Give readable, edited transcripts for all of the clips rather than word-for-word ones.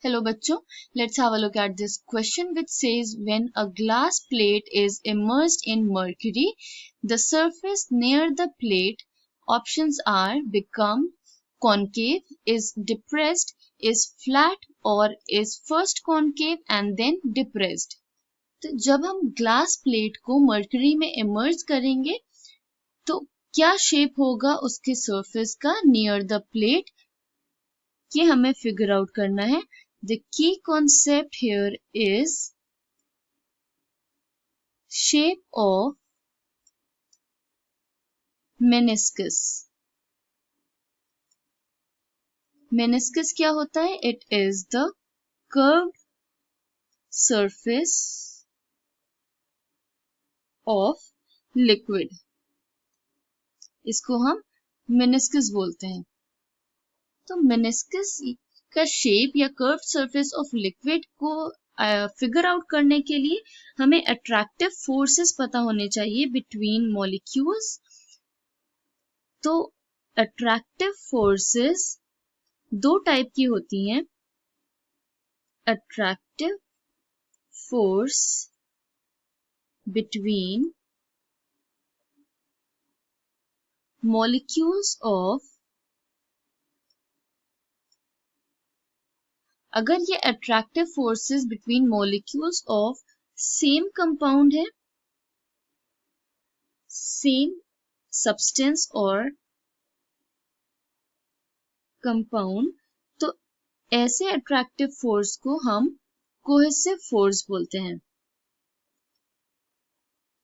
Hello बच्चों, let's have a look at this question which says when a glass plate is immersed in mercury, the surface near the plate options are become concave, is depressed, is flat or is first concave and then depressed. तो जब हम glass plate को mercury में emerge करेंगे तो क्या shape होगा उसके सरफेस का नियर द प्लेट, ये हमें फिगर आउट करना है. The key concept here is shape of meniscus. Meniscus क्या होता है? It is the curved surface of liquid. इसको हम meniscus बोलते हैं. तो meniscus का शेप या कर्व्ड सरफेस ऑफ लिक्विड को फिगर आउट करने के लिए हमें अट्रैक्टिव फोर्सेस पता होने चाहिए बिटवीन मॉलिक्यूल्स. तो अट्रैक्टिव फोर्सेस दो टाइप की होती हैं. Attractive force between molecules of, अगर ये attractive forces between molecules of same compound है, सेम सब्सटेंस और कंपाउंड, तो ऐसे अट्रैक्टिव फोर्स को हम कोहेसिव फोर्स बोलते हैं.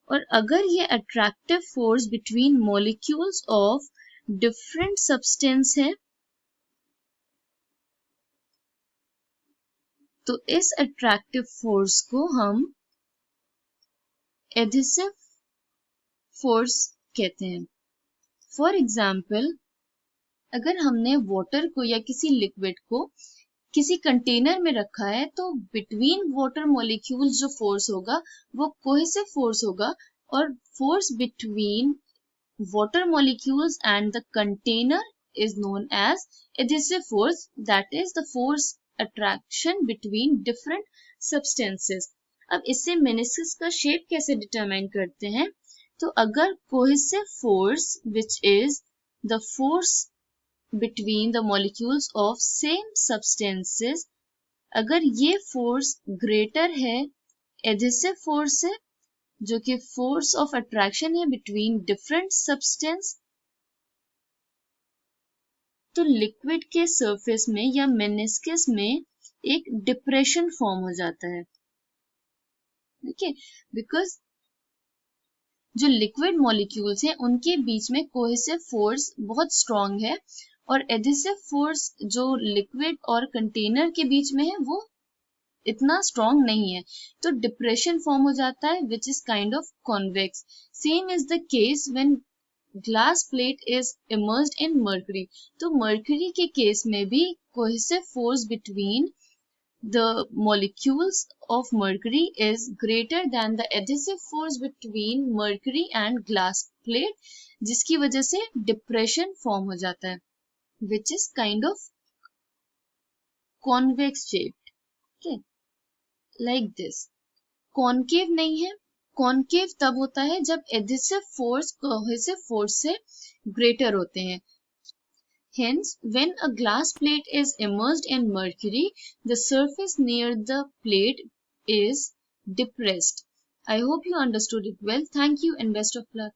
और अगर ये attractive force between molecules of different substance है तो इस अट्रैक्टिव फोर्स को हम एडहेसिव फोर्स कहते हैं. फॉर एग्जाम्पल, अगर हमने वाटर को या किसी लिक्विड को किसी कंटेनर में रखा है तो बिटवीन वाटर मॉलिक्यूल्स जो फोर्स होगा वो कोहेसिव फोर्स होगा, और force between water molecules and the container is known as adhesive force, that is the force attraction between different substances. अब इससे meniscus का शेप कैसे डिटरमाइन करते हैं? तो अगर cohesive force which is the force between the molecules of same substances, अगर ये force greater है adhesive force से, जो कि फोर्स ऑफ अट्रैक्शन है बिटवीन डिफरेंट सब्सटेंस, तो लिक्विड के सरफेस में या मेनिस्कस में एक डिप्रेशन फॉर्म हो जाता है. ओके, बिकॉज जो लिक्विड मॉलिक्यूल्स हैं उनके बीच में कोहेसिव फोर्स बहुत स्ट्रांग है और एडहेसिव फोर्स जो लिक्विड और कंटेनर के बीच में है वो इतना स्ट्रॉन्ग नहीं है, तो डिप्रेशन फॉर्म हो जाता है which is kind of convex. Same is the case when glass plate is immersed in mercury. तो मर्करी के केस में भी cohesive force between the molecules of mercury is greater than the adhesive force between mercury and glass plate, जिसकी वजह से depression form हो जाता है which is kind of convex shape. Okay, like this. Concave नहीं है. कॉनकेव तब होता है जब एडहेसिव फोर्स कोहेसिव फोर्स से ग्रेटर होते हैं. Hence, when a glass plate is immersed in mercury, the surface near the plate is depressed. I hope you understood it well. Thank you and best of luck.